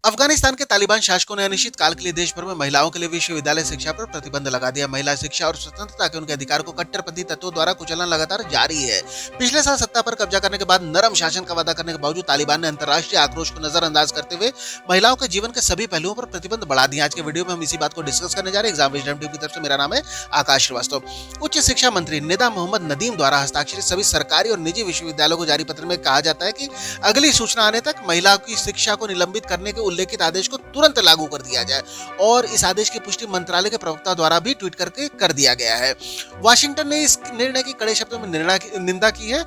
अफगानिस्तान के तालिबान शासकों ने अनिश्चित काल के लिए देश भर में महिलाओं के लिए विश्वविद्यालय शिक्षा पर प्रतिबंध लगा दिया। महिला शिक्षा और स्वतंत्रता के उनके अधिकार को कट्टरपंथी तत्वों द्वारा कुचलना लगातार जारी है। पिछले साल सत्ता पर कब्जा करने के बाद नरम शासन का वादा करने के बावजूद तालिबान ने अंतर्राष्ट्रीय आक्रोश को नजरअंदाज करते हुए महिलाओं के जीवन के सभी पहलुओं पर प्रतिबंध बढ़ा दिया। आज के वीडियो में हम इसी बात को डिस्कस करने जा रहे हैं। एग्जाम विजडम टीवी की तरफ से मेरा नाम है आकाश श्रीवास्तव। उच्च शिक्षा मंत्री निदा मोहम्मद नदीम द्वारा हस्ताक्षरित सभी सरकारी और निजी विश्वविद्यालयों को जारी पत्र में कहा जाता है कि अगली सूचना आने तक महिलाओं की शिक्षा को निलंबित करने के उल्लेखित आदेश को तुरंत लागू कर दिया जाए और इस आदेश की पुष्टि मंत्रालय के प्रवक्ता द्वारा भी ट्वीट करके कर दिया गया है। वाशिंगटन ने इस निर्णय की कड़े शब्दों में निंदा की है।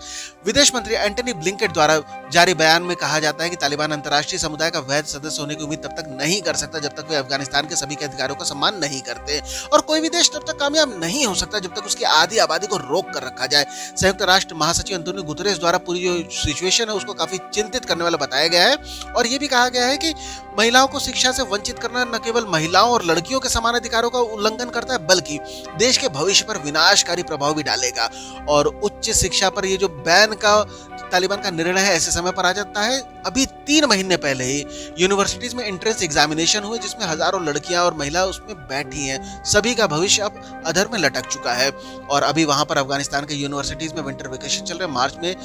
विदेश मंत्री एंटनी ब्लिंकेट द्वारा जारी बयान में कहा जाता है कि तालिबान अंतर्राष्ट्रीय समुदाय का वैध सदस्य होने की उम्मीद तब तक नहीं कर सकता जब तक वे अफगानिस्तान के सभी के अधिकारों का सम्मान नहीं करते, और कोई भी देश तब तक कामयाब नहीं हो सकता जब तक उसकी आधी आबादी को रोक कर रखा जाए। संयुक्त राष्ट्र महासचिव अंतोनियो गुतेरेस द्वारा पूरी जो सिचुएशन है उसको काफी चिंतित करने वाला बताया गया है और ये भी कहा गया है कि महिलाओं को शिक्षा से वंचित करना न केवल महिलाओं और लड़कियों के समान अधिकारों का उल्लंघन करता है बल्कि देश के भविष्य पर विनाशकारी प्रभाव भी डालेगा। और उच्च शिक्षा पर ये जो बैन का तालिबान का निर्णय है ऐसे समय पर आ जाता है। अभी 3 महीने पहले ही यूनिवर्सिटीज में एंट्रेंस एग्जामिनेशन हुए जिसमें हजारों लड़कियां और महिला उसमें बैठी हैं। सभी का भविष्य अब अधर में लटक चुका है और अभी वहां पर अफगानिस्तान के यूनिवर्सिटीज में विंटर वेकेशन चल रहे हैं। मार्च में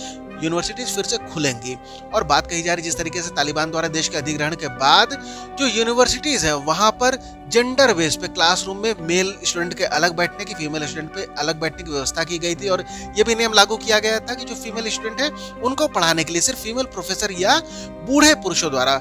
यूनिवर्सिटीज फिर से खुलेंगी और बात कही जा रही जिस तरीके से तालिबान द्वारा देश के अधिग्रहण के बाद जो यूनिवर्सिटीज है वहां पर जेंडर बेस पे क्लासरूम में मेल स्टूडेंट के अलग बैठने की, फीमेल स्टूडेंट पे अलग बैठने की व्यवस्था की गई थी और ये भी नियम लागू किया गया था कि जो फीमेल स्टूडेंट है उनको पढ़ाने के लिए सिर्फ फीमेल प्रोफेसर या बूढ़े पुरुषों द्वारा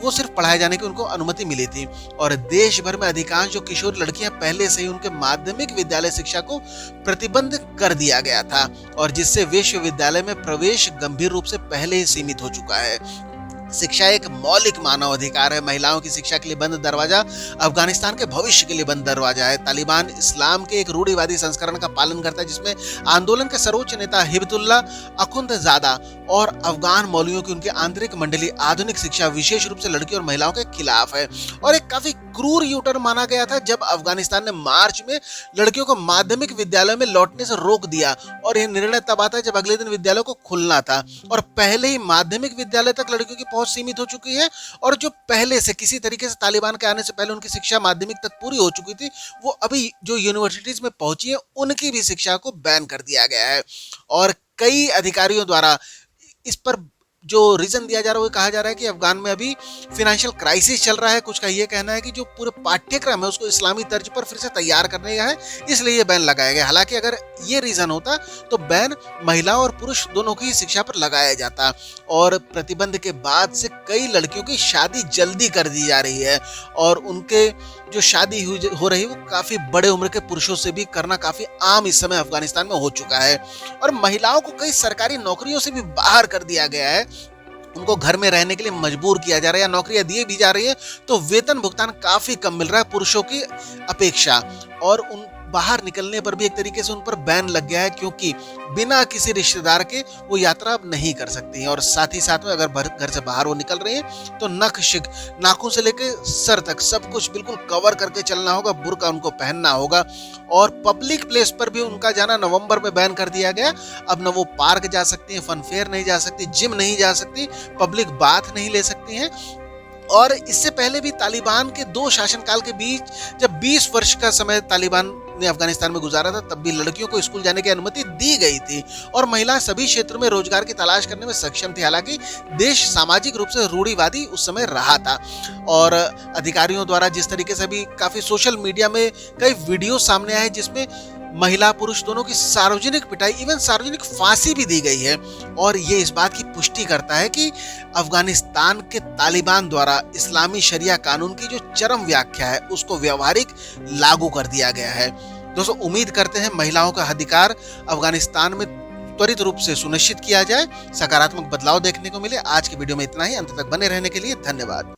वो सिर्फ पढ़ाए जाने की उनको अनुमति मिली थी। और देश भर में अधिकांश जो किशोर लड़कियां पहले से ही उनके माध्यमिक विद्यालय शिक्षा को प्रतिबंध कर दिया गया था और जिससे विश्वविद्यालय में प्रवेश गंभीर रूप से पहले ही सीमित हो चुका है। शिक्षा एक मौलिक मानव अधिकार है। महिलाओं की शिक्षा के लिए बंद दरवाजा अफगानिस्तान के भविष्य के लिए बंद दरवाजा है। तालिबान इस्लाम के एक रूढ़िवादी संस्करण का पालन करता है जिसमें आंदोलन के सर्वोच्च नेता हिबतुल्ला अखुंदजादा और अफगान मौलवियों की उनकी आंतरिक मंडली आधुनिक शिक्षा विशेष रूप से लड़कियों और महिलाओं के खिलाफ है। और एक काफी क्रूर यूटर्न माना गया था जब अफगानिस्तान ने मार्च में लड़कियों को माध्यमिक विद्यालय में लौटने से रोक दिया और यह निर्णय तब आता है जब अगले दिन विद्यालय को खुलना था और पहले ही माध्यमिक विद्यालय तक लड़कियों की पहुंच सीमित हो चुकी है और जो पहले से किसी तरीके से तालिबान के आने से पहले उनकी शिक्षा माध्यमिक तक पूरी हो चुकी थी वो अभी जो यूनिवर्सिटीज में पहुंची है उनकी भी शिक्षा को बैन कर दिया गया है। और कई अधिकारियों द्वारा इस पर जो रीजन दिया जा रहा है वो कहा जा रहा है कि अफगान में अभी फाइनेंशियल क्राइसिस चल रहा है। कुछ का ये कहना है कि जो पूरे पाठ्यक्रम है उसको इस्लामी तर्ज पर फिर से तैयार करने का है इसलिए ये बैन लगाया गया। हालांकि अगर ये रीजन होता तो बैन महिला और पुरुष दोनों की शिक्षा पर लगाया जाता। और प्रतिबंध के बाद से कई लड़कियों की शादी जल्दी कर दी जा रही है और उनके जो शादी हो रही है वो काफी बड़े उम्र के पुरुषों से भी करना काफी आम इस समय अफगानिस्तान में हो चुका है। और महिलाओं को कई सरकारी नौकरियों से भी बाहर कर दिया गया है। उनको घर में रहने के लिए मजबूर किया जा रहा है या नौकरियां दिए भी जा रही है तो वेतन भुगतान काफी कम मिल रहा है पुरुषों की अपेक्षा और उन बाहर निकलने पर भी एक तरीके से उन पर बैन लग गया है क्योंकि बिना किसी रिश्तेदार के वो यात्रा अब नहीं कर सकती हैं। और साथ ही साथ में अगर घर से बाहर वो निकल रही हैं तो नाखून से लेकर सर तक सब कुछ बिल्कुल कवर करके चलना होगा, बुर्का उनको पहनना होगा। और पब्लिक प्लेस पर भी उनका जाना नवंबर में बैन कर दिया गया। अब न वो पार्क जा सकती हैं, फन फेयर नहीं जा सकती, जिम नहीं जा सकती, पब्लिक बाथ नहीं ले सकती हैं। और इससे पहले भी तालिबान के 2 शासनकाल के बीच जब 20 वर्ष का समय तालिबान ने अफगानिस्तान में गुजारा था तब भी लड़कियों को स्कूल जाने की अनुमति दी गई थी और महिला सभी क्षेत्रों में रोजगार की तलाश करने में सक्षम थी। हालांकि देश सामाजिक रूप से रूढ़िवादी उस समय रहा था और अधिकारियों द्वारा जिस तरीके से भी काफी सोशल मीडिया में कई वीडियो सामने आए जिसमें महिला पुरुष दोनों की सार्वजनिक पिटाई, इवन सार्वजनिक फांसी भी दी गई है। और ये इस बात की पुष्टि करता है कि अफगानिस्तान के तालिबान द्वारा इस्लामी शरिया कानून की जो चरम व्याख्या है उसको व्यवहारिक लागू कर दिया गया है। दोस्तों उम्मीद करते हैं महिलाओं का अधिकार अफगानिस्तान में त्वरित रूप से सुनिश्चित किया जाए, सकारात्मक बदलाव देखने को मिले। आज की वीडियो में इतना ही। अंत तक बने रहने के लिए धन्यवाद।